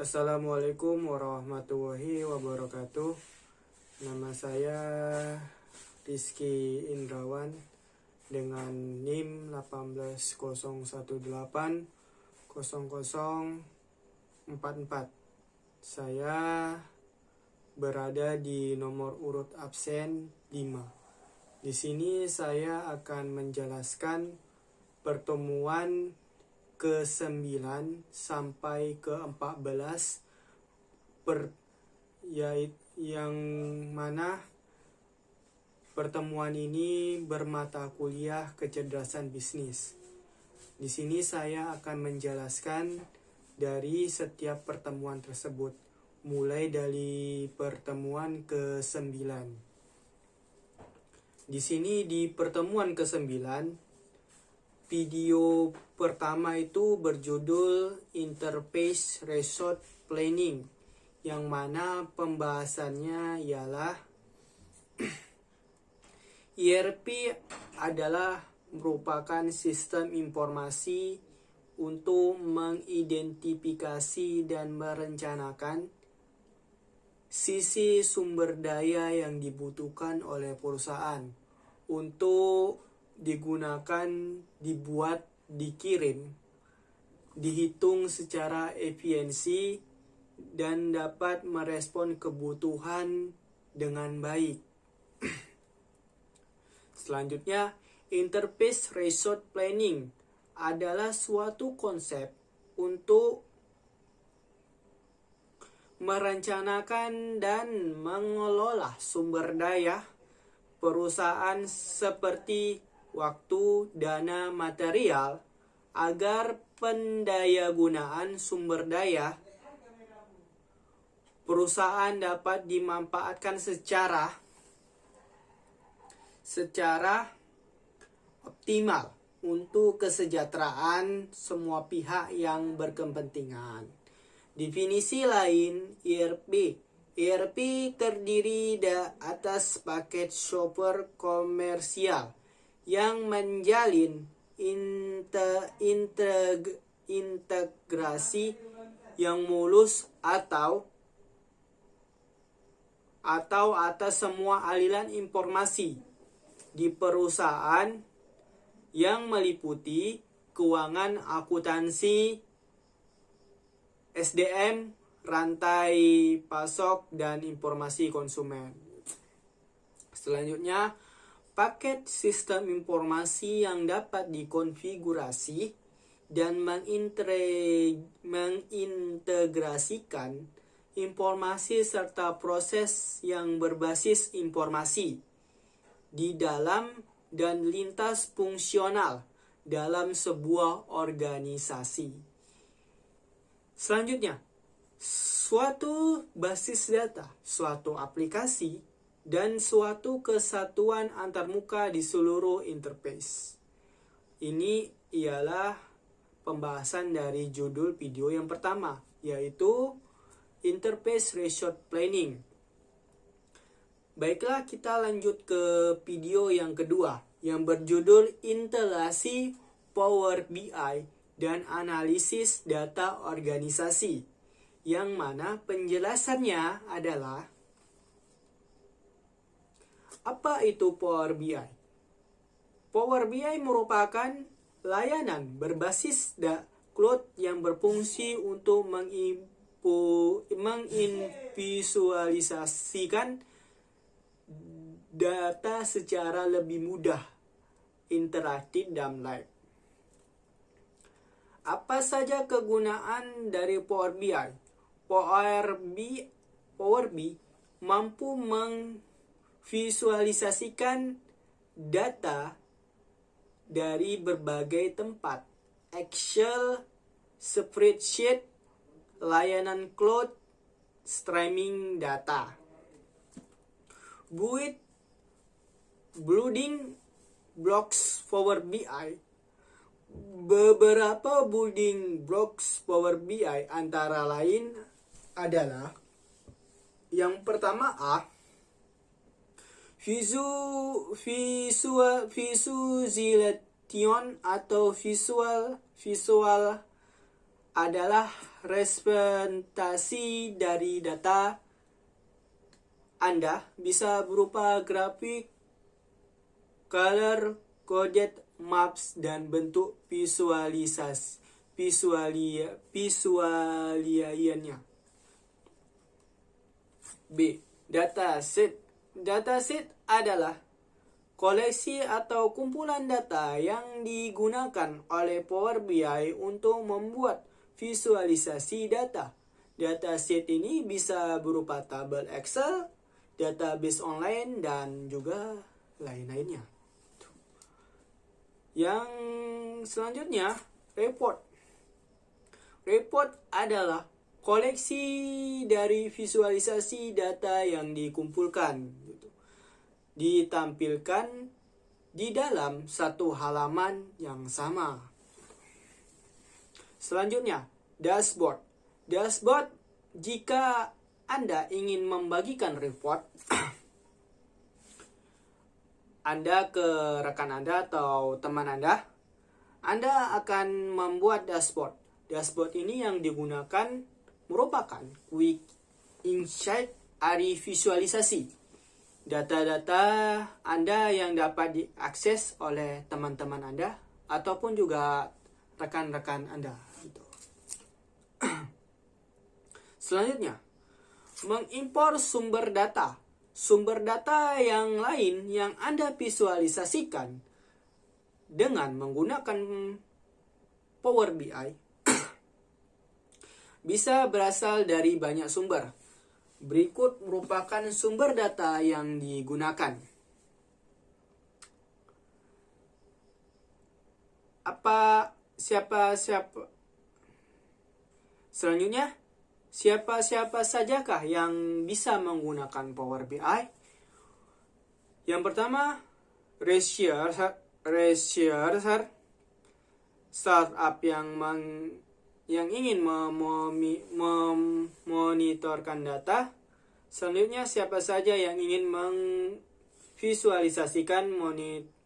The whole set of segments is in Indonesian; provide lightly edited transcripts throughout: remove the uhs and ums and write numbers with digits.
Assalamualaikum warahmatullahi wabarakatuh. Nama saya Rizky Indrawan dengan NIM 180180044. Saya berada di nomor urut absen 5. Di sini saya akan menjelaskan pertemuan ke-9 sampai ke-14 yang mana pertemuan ini bermata kuliah kecerdasan bisnis. Di sini saya akan menjelaskan dari setiap pertemuan tersebut, mulai dari pertemuan ke-9. Di sini di pertemuan ke-9, video pertama itu berjudul Interface Resort Planning, yang mana pembahasannya ialah ERP adalah merupakan sistem informasi untuk mengidentifikasi dan merencanakan sisi sumber daya yang dibutuhkan oleh perusahaan untuk digunakan, dibuat, dikirim, dihitung secara efisiensi, dan dapat merespon kebutuhan dengan baik. Selanjutnya, Interface Resort Planning adalah suatu konsep untuk merencanakan dan mengelola sumber daya perusahaan seperti waktu, dana, material, agar pendayagunaan sumber daya perusahaan dapat dimanfaatkan secara optimal untuk kesejahteraan semua pihak yang berkepentingan. Definisi lain ERP terdiri atas paket software komersial yang menjalin integrasi yang mulus atau atas semua aliran informasi di perusahaan yang meliputi keuangan, akuntansi, SDM, rantai pasok, dan informasi konsumen. Selanjutnya, paket sistem informasi yang dapat dikonfigurasi dan mengintegrasikan informasi serta proses yang berbasis informasi di dalam dan lintas fungsional dalam sebuah organisasi. Selanjutnya, suatu basis data, suatu aplikasi, dan suatu kesatuan antarmuka di seluruh interface. Ini ialah pembahasan dari judul video yang pertama, yaitu Interface Resort Planning. Baiklah, kita lanjut ke video yang kedua, yang berjudul Integrasi Power BI dan Analisis Data Organisasi, yang mana penjelasannya adalah apa itu Power BI? Power BI merupakan layanan berbasis cloud yang berfungsi untuk memvisualisasikan data secara lebih mudah, interaktif, dan live. Apa saja kegunaan dari Power BI? Power BI mampu memvisualisasikan data dari berbagai tempat: Excel, spreadsheet, layanan cloud, streaming data. Building blocks Power BI. Beberapa building blocks Power BI antara lain adalah yang pertama visualization atau visual adalah representasi dari data Anda bisa berupa grafik, color coded maps, dan bentuk visualiannya. B. Dataset. Dataset adalah koleksi atau kumpulan data yang digunakan oleh Power BI untuk membuat visualisasi data. Dataset ini bisa berupa tabel Excel, database online, dan juga lain-lainnya. Yang selanjutnya, report. Report adalah koleksi dari visualisasi data yang dikumpulkan, ditampilkan di dalam satu halaman yang sama. Selanjutnya, dashboard. Dashboard, jika Anda ingin membagikan report Anda ke rekan Anda atau teman Anda akan membuat dashboard. Dashboard ini yang digunakan merupakan quick insight dari visualisasi data-data Anda yang dapat diakses oleh teman-teman Anda ataupun juga rekan-rekan Anda. Selanjutnya, mengimpor sumber data. Sumber data yang lain yang Anda visualisasikan dengan menggunakan Power BI bisa berasal dari banyak sumber. Berikut merupakan sumber data yang digunakan. Selanjutnya, siapa sajakah yang bisa menggunakan Power BI? Yang pertama, researcher, startup yang ingin memonitorkan data. Selanjutnya, siapa saja yang ingin memvisualisasikan,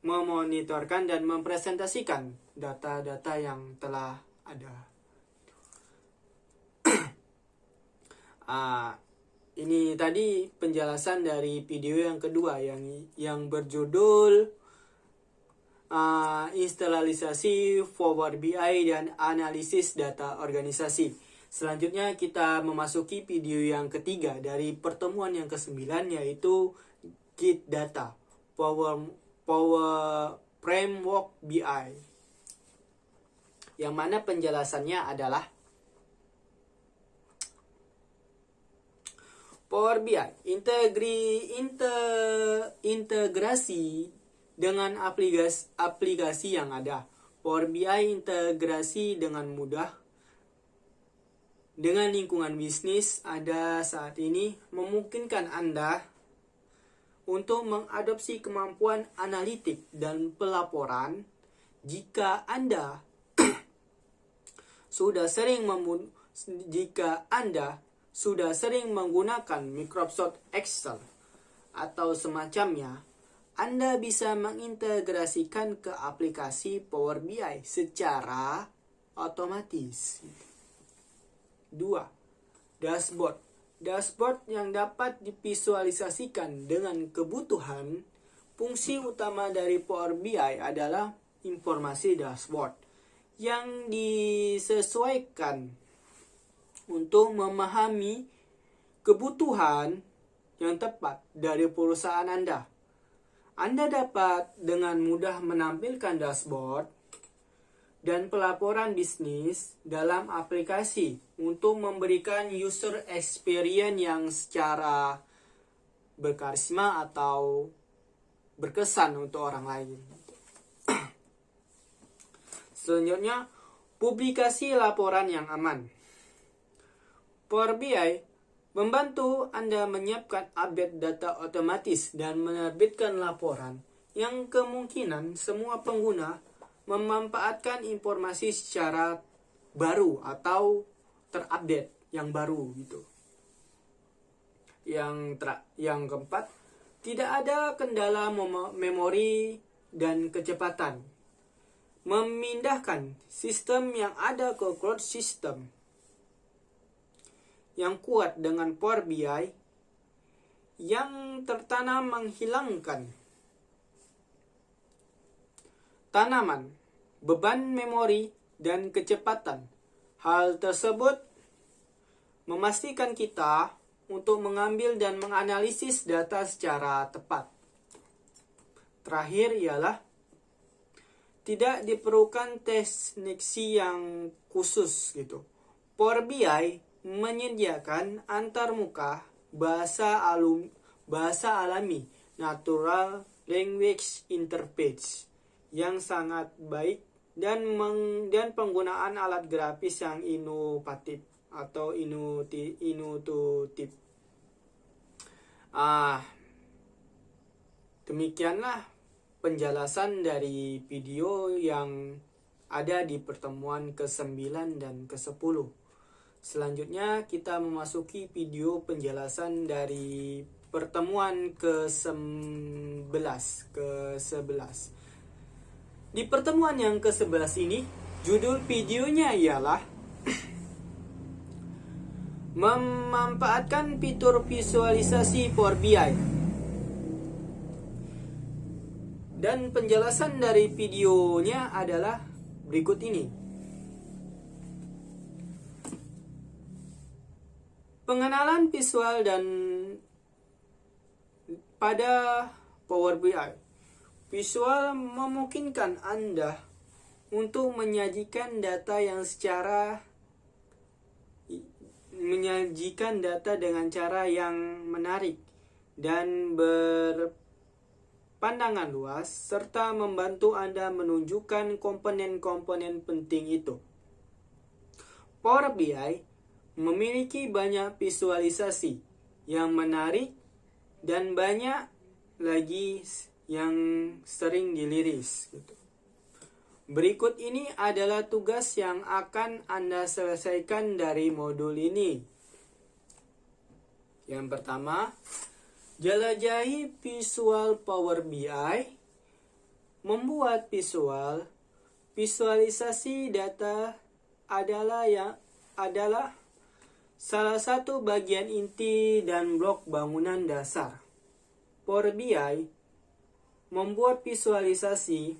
memonitorkan, dan mempresentasikan data-data yang telah ada. Ini tadi penjelasan dari video yang kedua yang berjudul instalasi Power BI dan analisis data organisasi. Selanjutnya kita memasuki video yang ketiga dari pertemuan yang ke-9, yaitu Git Data Power Framework BI, yang mana penjelasannya adalah Power BI integrasi dengan aplikasi yang ada. Power BI integrasi dengan mudah dengan lingkungan bisnis ada saat ini, memungkinkan Anda untuk mengadopsi kemampuan analitik dan pelaporan. Jika Anda sudah sering menggunakan Microsoft Excel atau semacamnya, Anda bisa mengintegrasikan ke aplikasi Power BI secara otomatis. 2. Dashboard. Dashboard yang dapat divisualisasikan dengan kebutuhan. Fungsi utama dari Power BI adalah informasi dashboard yang disesuaikan untuk memahami kebutuhan yang tepat dari perusahaan Anda. Anda dapat dengan mudah menampilkan dashboard dan pelaporan bisnis dalam aplikasi untuk memberikan user experience yang secara berkarisma atau berkesan untuk orang lain. Selanjutnya, publikasi laporan yang aman. Power BI membantu Anda menyiapkan update data otomatis dan menerbitkan laporan yang kemungkinan semua pengguna memanfaatkan informasi secara baru atau terupdate yang baru gitu. Yang keempat, tidak ada kendala memori dan kecepatan. Memindahkan sistem yang ada ke cloud system yang kuat dengan Power BI yang tertanam menghilangkan tanaman, beban memori, dan kecepatan. Hal tersebut memastikan kita untuk mengambil dan menganalisis data secara tepat. Terakhir ialah tidak diperlukan teknik yang khusus gitu. Power BI menyediakan antarmuka bahasa alami natural language interface yang sangat baik dan penggunaan alat grafis yang inovatif atau inututif. Demikianlah penjelasan dari video yang ada di pertemuan ke-9 dan ke-10. Selanjutnya kita memasuki video penjelasan dari pertemuan ke-11. Di pertemuan yang ke-11 ini, judul videonya ialah memanfaatkan fitur visualisasi Power BI. Dan penjelasan dari videonya adalah berikut ini. Pengenalan visual dan pada Power BI. Visual memungkinkan Anda untuk menyajikan data dengan cara yang menarik dan berpandangan luas, serta membantu Anda menunjukkan komponen-komponen penting itu. Power BI memiliki banyak visualisasi yang menarik dan banyak lagi yang sering diliris gitu. Berikut ini adalah tugas yang akan Anda selesaikan dari modul ini. Yang pertama, jelajahi visual Power BI. Membuat visualisasi data adalah salah satu bagian inti dan blok bangunan dasar. Power BI membuat visualisasi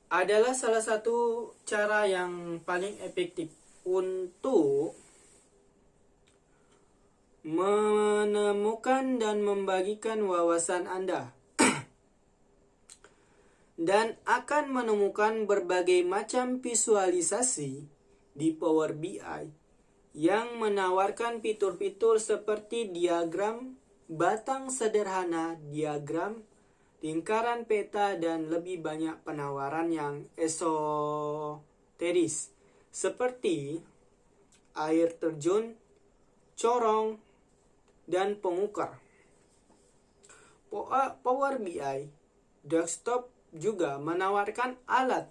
adalah salah satu cara yang paling efektif untuk menemukan dan membagikan wawasan Anda dan akan menemukan berbagai macam visualisasi di Power BI yang menawarkan fitur-fitur seperti diagram batang sederhana, diagram lingkaran peta, dan lebih banyak penawaran yang esoteris seperti air terjun, corong, dan pengukar. Power BI Desktop juga menawarkan alat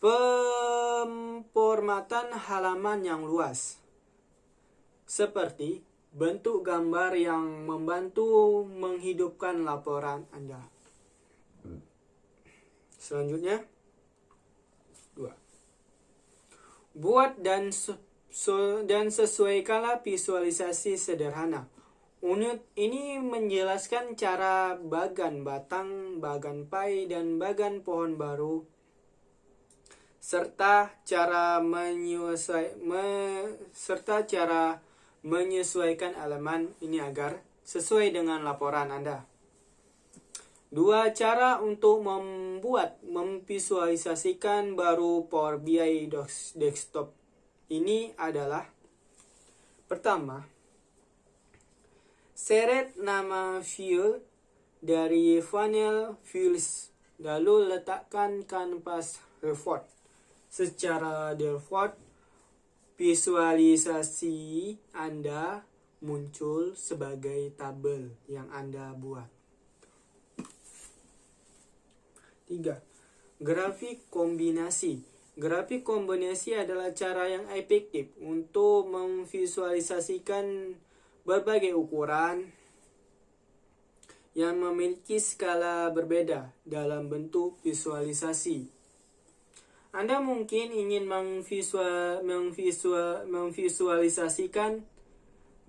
pemformatan halaman yang luas, seperti bentuk gambar yang membantu menghidupkan laporan Anda. Selanjutnya, 2. Buat dan sesuaikanlah visualisasi sederhana. Unit ini menjelaskan cara bagan batang, bagan pai, dan bagan pohon baru, serta cara menyesuaikan elemen ini agar sesuai dengan laporan Anda. 2 cara untuk memvisualisasikan baru Power BI Desktop ini adalah: pertama, seret nama view dari panel views, lalu letakkan kanvas report. Secara default, visualisasi Anda muncul sebagai tabel yang Anda buat. 3. Grafik kombinasi. Grafik kombinasi adalah cara yang efektif untuk memvisualisasikan berbagai ukuran yang memiliki skala berbeda dalam bentuk visualisasi. Anda mungkin ingin memvisualisasikan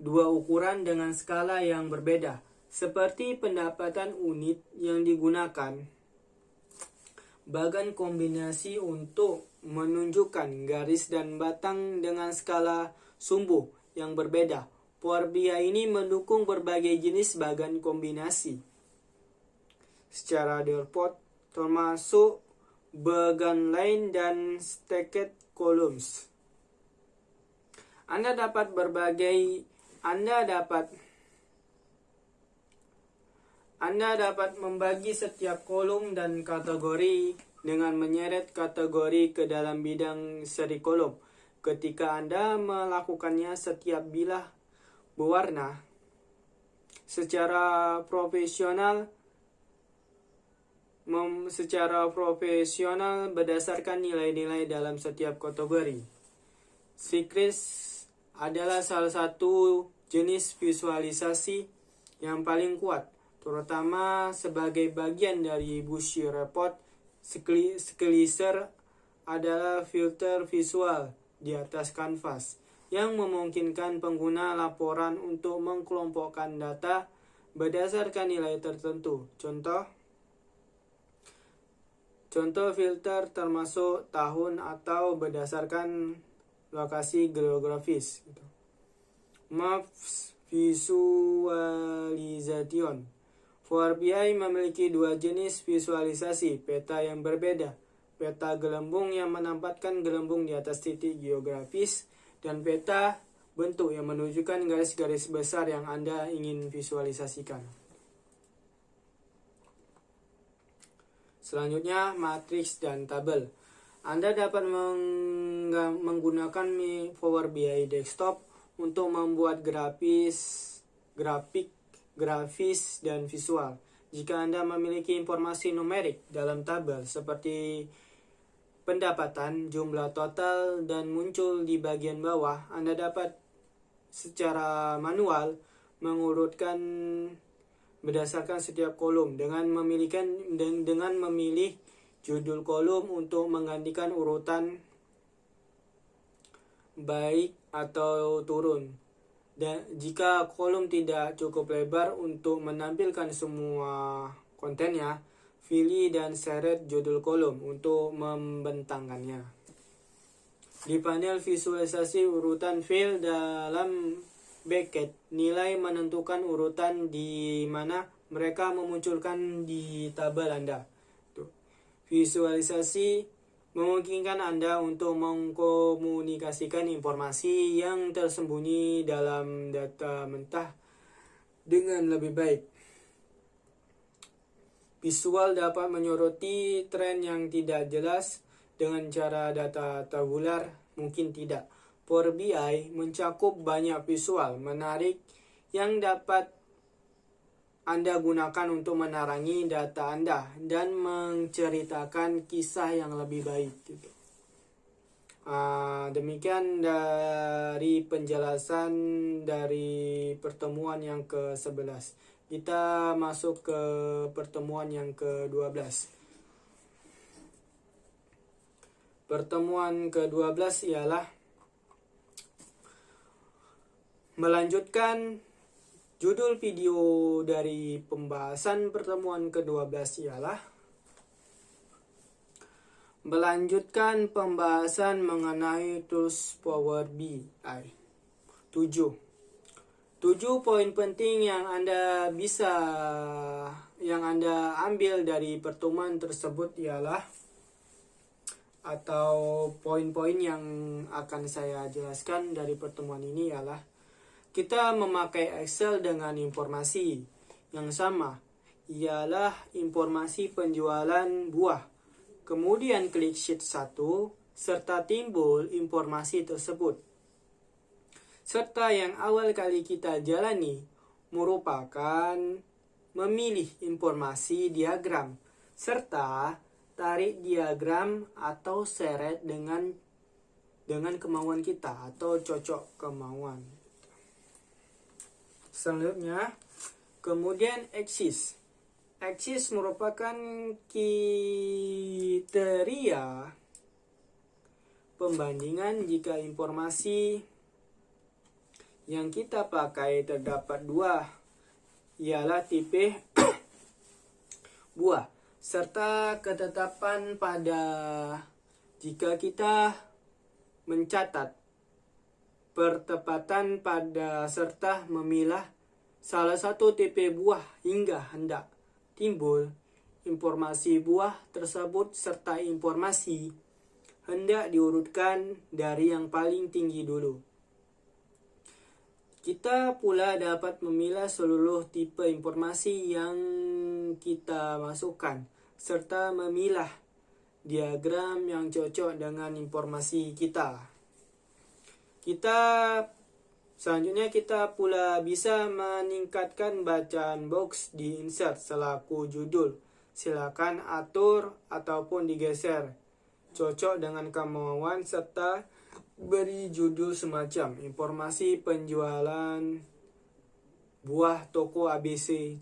dua ukuran dengan skala yang berbeda, seperti pendapatan unit yang digunakan. Bagan kombinasi untuk menunjukkan garis dan batang dengan skala sumbu yang berbeda. Power BI ini mendukung berbagai jenis bagan kombinasi secara default, termasuk bagan line dan stacked columns. Anda dapat membagi setiap kolom dan kategori dengan menyeret kategori ke dalam bidang seri kolom. Ketika Anda melakukannya, setiap bilah berwarna secara profesional berdasarkan nilai-nilai dalam setiap kategori. Secrets adalah salah satu jenis visualisasi yang paling kuat, terutama sebagai bagian dari Bushy Report. Sklicer adalah filter visual di atas kanvas yang memungkinkan pengguna laporan untuk mengkelompokkan data berdasarkan nilai tertentu. Contoh filter termasuk tahun atau berdasarkan lokasi geografis. Maps Visualization. Power BI memiliki dua jenis visualisasi peta yang berbeda. Peta gelembung yang menempatkan gelembung di atas titik geografis, dan peta bentuk yang menunjukkan garis-garis besar yang Anda ingin visualisasikan. Selanjutnya, matriks dan tabel. Anda dapat menggunakan Power BI Desktop untuk membuat grafik, grafis, dan visual. Jika Anda memiliki informasi numerik dalam tabel seperti pendapatan, jumlah total, dan muncul di bagian bawah, Anda dapat secara manual mengurutkan berdasarkan setiap kolom dengan memilih judul kolom untuk menggantikan urutan baik atau turun. Dan jika kolom tidak cukup lebar untuk menampilkan semua kontennya, pilih dan seret judul kolom untuk membentangkannya. Di panel visualisasi urutan file dalam bucket, nilai menentukan urutan di mana mereka memunculkan di tabel Anda. Visualisasi memungkinkan Anda untuk mengkomunikasikan informasi yang tersembunyi dalam data mentah dengan lebih baik. Visual dapat menyoroti tren yang tidak jelas dengan cara data tabular, mungkin tidak. Power BI mencakup banyak visual menarik yang dapat Anda gunakan untuk menerangi data Anda dan menceritakan kisah yang lebih baik. Demikian dari penjelasan dari pertemuan yang ke-11. Kita masuk ke pertemuan yang ke-12. Pertemuan ke-12 ialah melanjutkan. Judul video dari pembahasan pertemuan ke-12 ialah melanjutkan pembahasan mengenai tools Power BI. 7 poin penting yang Anda ambil dari pertemuan tersebut ialah, atau poin-poin yang akan saya jelaskan dari pertemuan ini ialah, kita memakai Excel dengan informasi yang sama, ialah informasi penjualan buah. Kemudian klik sheet 1, serta timbul informasi tersebut. Serta yang awal kali kita jalani merupakan memilih informasi diagram, serta tarik diagram atau seret dengan kemauan kita atau cocok kemauan. Selanjutnya, kemudian axis. Axis merupakan kriteria pembandingan jika informasi yang kita pakai terdapat dua, ialah tipe buah, serta ketetapan pada jika kita mencatat pertepatan pada serta memilah salah satu tipe buah hingga hendak timbul informasi buah tersebut serta informasi hendak diurutkan dari yang paling tinggi dulu. Kita pula dapat memilah seluruh tipe informasi yang kita masukkan, serta memilah diagram yang cocok dengan informasi kita. Selanjutnya kita pula bisa meningkatkan bacaan box di insert selaku judul. Silakan atur ataupun digeser, cocok dengan kemauan, serta beri judul semacam informasi penjualan buah toko ABC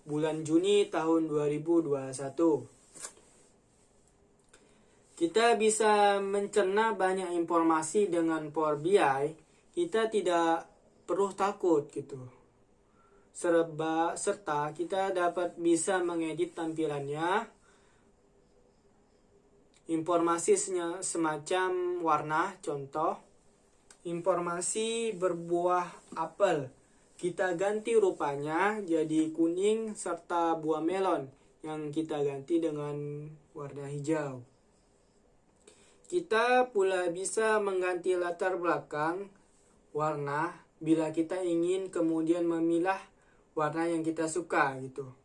bulan Juni tahun 2021. Kita bisa mencerna banyak informasi dengan Power BI. Kita tidak perlu takut gitu. Serta kita dapat bisa mengedit tampilannya. Informasi semacam warna, contoh informasi berbuah apel, kita ganti rupanya jadi kuning, serta buah melon yang kita ganti dengan warna hijau. Kita pula bisa mengganti latar belakang warna bila kita ingin kemudian memilah warna yang kita suka gitu.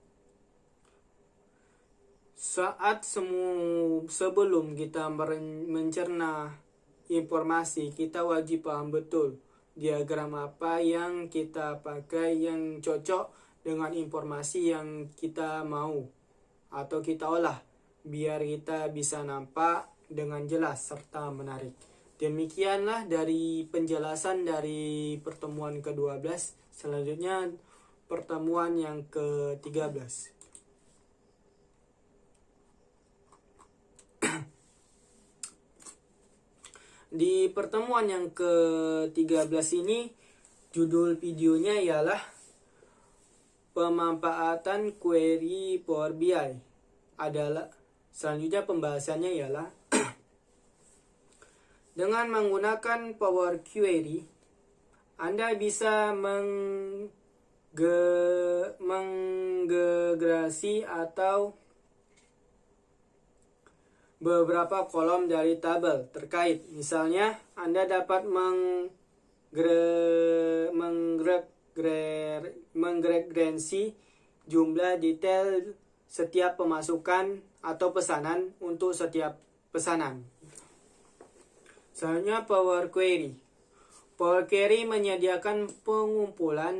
Sebelum kita mencerna informasi, kita wajib paham betul diagram apa yang kita pakai yang cocok dengan informasi yang kita mau atau kita olah, biar kita bisa nampak dengan jelas serta menarik. Demikianlah dari penjelasan dari pertemuan ke-12. Selanjutnya pertemuan yang ke-13. Di pertemuan yang ke-13 ini, judul videonya ialah pemanfaatan query Power BI. Selanjutnya pembahasannya ialah dengan menggunakan Power Query, Anda bisa mengintegrasi atau beberapa kolom dari tabel terkait. Misalnya, Anda dapat mengagregasi jumlah detail setiap pemasukan atau pesanan untuk setiap pesanan. Selanjutnya Power Query. Power Query menyediakan pengumpulan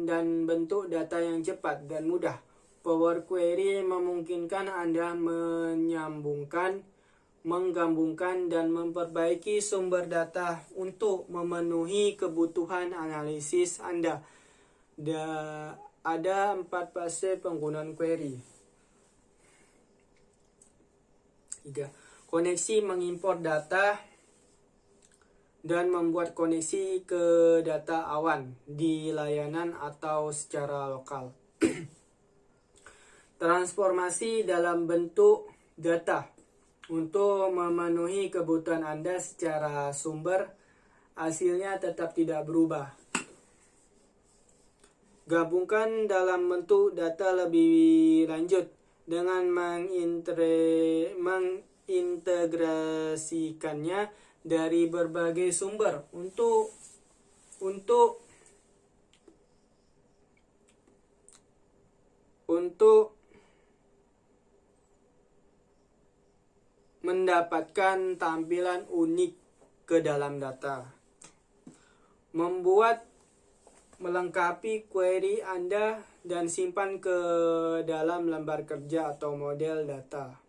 dan bentuk data yang cepat dan mudah. Power Query memungkinkan Anda menyambungkan, menggabungkan, dan memperbaiki sumber data untuk memenuhi kebutuhan analisis Anda. Ada 4 fase penggunaan query. 3. Koneksi mengimpor data dan membuat koneksi ke data awan di layanan atau secara lokal. Transformasi dalam bentuk data untuk memenuhi kebutuhan Anda secara sumber, hasilnya tetap tidak berubah. Gabungkan dalam bentuk data lebih lanjut dengan mengintegrasikannya dari berbagai sumber untuk mendapatkan tampilan unik ke dalam data. Melengkapi query Anda dan simpan ke dalam lembar kerja atau model data.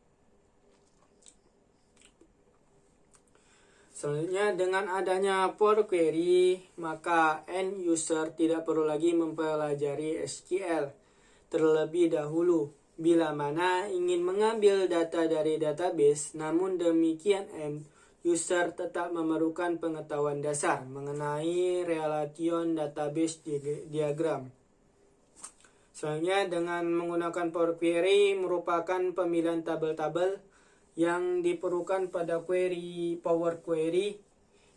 Selanjutnya, dengan adanya Power Query, maka end user tidak perlu lagi mempelajari SQL terlebih dahulu. bila mana ingin mengambil data dari database, namun demikian end user tetap memerlukan pengetahuan dasar mengenai relation database diagram. Selanjutnya, dengan menggunakan Power Query merupakan pemilihan tabel-tabel yang diperlukan pada Power Query.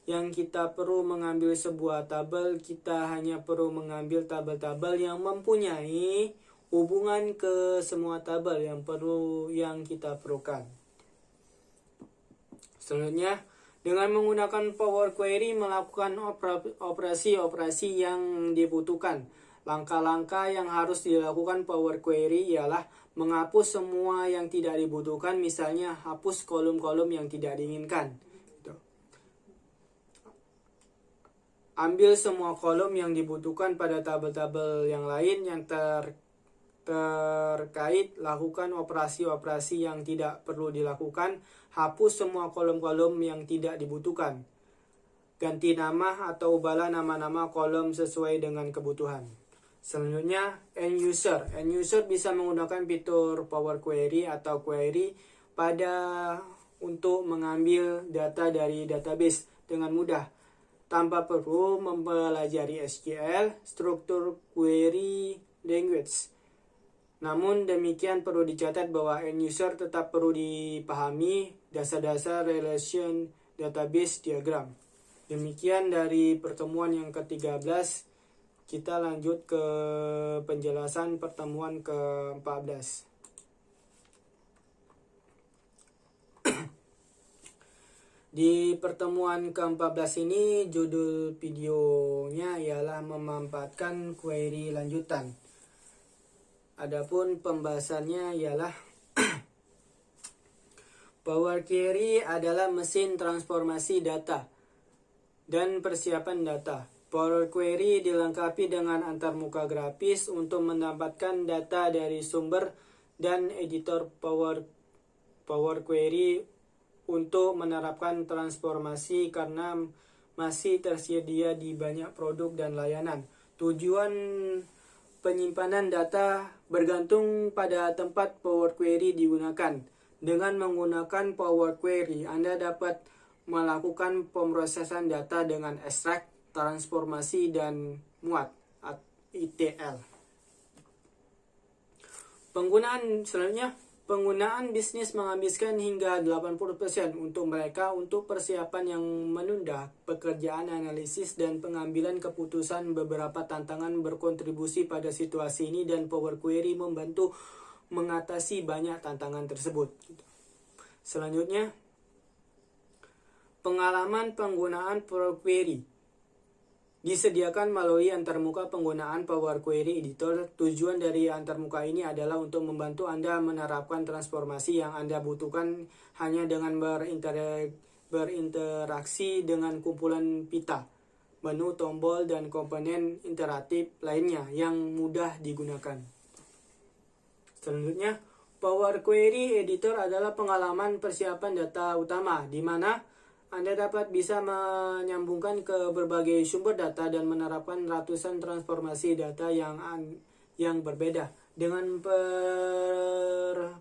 Yang kita perlu mengambil sebuah tabel, kita hanya perlu mengambil tabel-tabel yang mempunyai hubungan ke semua tabel yang kita perlukan. Selanjutnya, dengan menggunakan Power Query melakukan operasi-operasi yang dibutuhkan. Langkah-langkah yang harus dilakukan Power Query ialah menghapus semua yang tidak dibutuhkan, misalnya hapus kolom-kolom yang tidak diinginkan. Ambil semua kolom yang dibutuhkan pada tabel-tabel yang lain yang terkait, lakukan operasi-operasi yang tidak perlu dilakukan, hapus semua kolom-kolom yang tidak dibutuhkan. Ganti nama atau ubahlah nama-nama kolom sesuai dengan kebutuhan. Selanjutnya, end user. End user bisa menggunakan fitur Power Query atau query untuk mengambil data dari database dengan mudah, tanpa perlu mempelajari SQL, struktur query language. Namun demikian perlu dicatat bahwa end user tetap perlu dipahami dasar-dasar relation database diagram. Demikian dari pertemuan yang ke-13, kita lanjut ke penjelasan pertemuan ke-14. Di pertemuan ke-14 ini judul videonya ialah memanfaatkan query lanjutan. Adapun pembahasannya ialah Power Query adalah mesin transformasi data dan persiapan data. Power Query dilengkapi dengan antarmuka grafis untuk mendapatkan data dari sumber dan editor Power Query untuk menerapkan transformasi karena masih tersedia di banyak produk dan layanan. Tujuan penyimpanan data bergantung pada tempat Power Query digunakan. Dengan menggunakan Power Query, Anda dapat melakukan pemrosesan data dengan ekstrak, transformasi, dan muat (ETL). Penggunaan bisnis menghabiskan hingga 80% untuk mereka untuk persiapan yang menunda pekerjaan analisis dan pengambilan keputusan. Beberapa tantangan berkontribusi pada situasi ini dan Power Query membantu mengatasi banyak tantangan tersebut. Selanjutnya, pengalaman penggunaan Power Query disediakan melalui antarmuka penggunaan Power Query Editor. Tujuan dari antarmuka ini adalah untuk membantu Anda menerapkan transformasi yang Anda butuhkan hanya dengan berinteraksi dengan kumpulan pita, menu, tombol, dan komponen interaktif lainnya yang mudah digunakan. Selanjutnya, Power Query Editor adalah pengalaman persiapan data utama, di mana Anda bisa menyambungkan ke berbagai sumber data dan menerapkan ratusan transformasi data yang berbeda. Dengan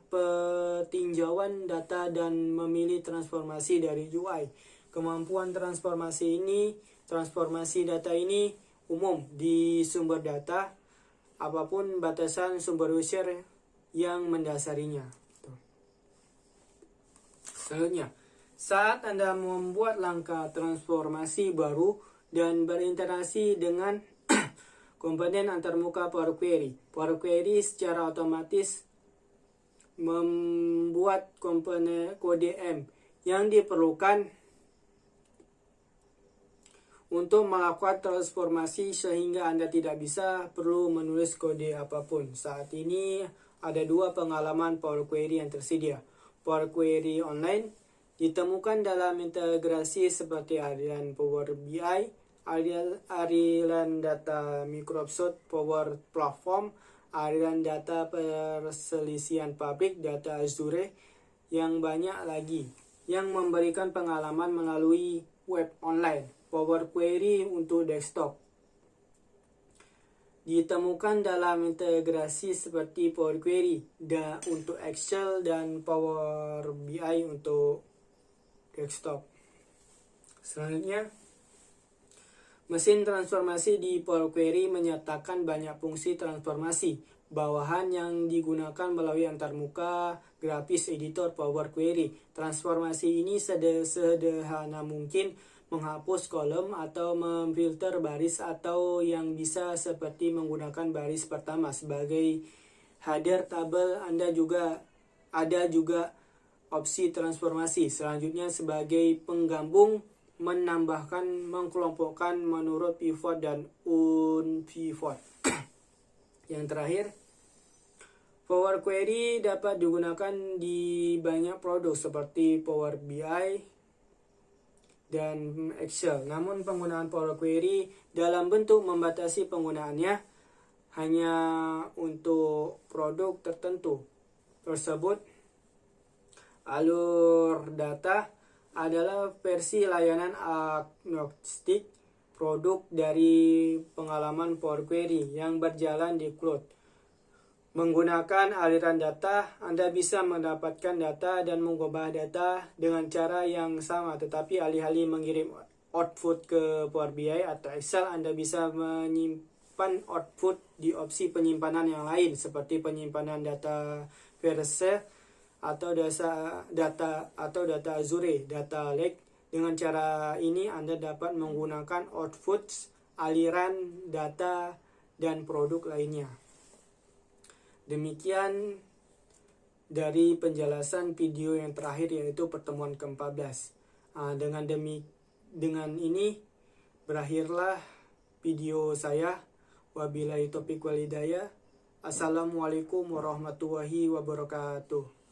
petinjauan data dan memilih transformasi dari UI. Kemampuan transformasi data ini umum di sumber data, apapun batasan sumber user yang mendasarinya. Selanjutnya, saat Anda membuat langkah transformasi baru dan berinteraksi dengan komponen antarmuka Power Query, Power Query secara otomatis membuat komponen kode M yang diperlukan untuk melakukan transformasi sehingga Anda tidak perlu menulis kode apapun. Saat ini ada dua pengalaman Power Query yang tersedia. Power Query Online ditemukan dalam integrasi seperti Ariran Power BI, Ariran Data Microsoft Power Platform, Ariran Data Perselisihan Pabrik, Data Azure, yang banyak lagi, yang memberikan pengalaman melalui web online. Power Query untuk desktop. ditemukan dalam integrasi seperti Power Query untuk Excel dan Power BI untuk desktop. Selanjutnya, mesin transformasi di Power Query menyatakan banyak fungsi transformasi bawahan yang digunakan melalui antarmuka grafis editor Power Query. Transformasi ini sederhana mungkin, menghapus kolom atau memfilter baris, atau yang bisa seperti menggunakan baris pertama sebagai header tabel. Ada juga opsi transformasi selanjutnya sebagai penggabung, menambahkan, mengkelompokkan menurut pivot dan unpivot. Yang terakhir, Power Query dapat digunakan di banyak produk seperti Power BI dan Excel. Namun penggunaan Power Query dalam bentuk membatasi penggunaannya hanya untuk produk tertentu tersebut. Alur data adalah versi layanan agnostik produk dari pengalaman Power Query yang berjalan di cloud. Menggunakan aliran data, Anda bisa mendapatkan data dan mengubah data dengan cara yang sama, tetapi alih-alih mengirim output ke Power BI atau Excel, Anda bisa menyimpan output di opsi penyimpanan yang lain seperti penyimpanan data Verse atau data Azure, data Lake. Dengan cara ini Anda dapat menggunakan output, aliran data, dan produk lainnya. Demikian dari penjelasan video yang terakhir, yaitu pertemuan ke-14. Dengan ini berakhirlah video saya. Wabillahi taufiq wal hidayah. Assalamualaikum warahmatullahi wabarakatuh.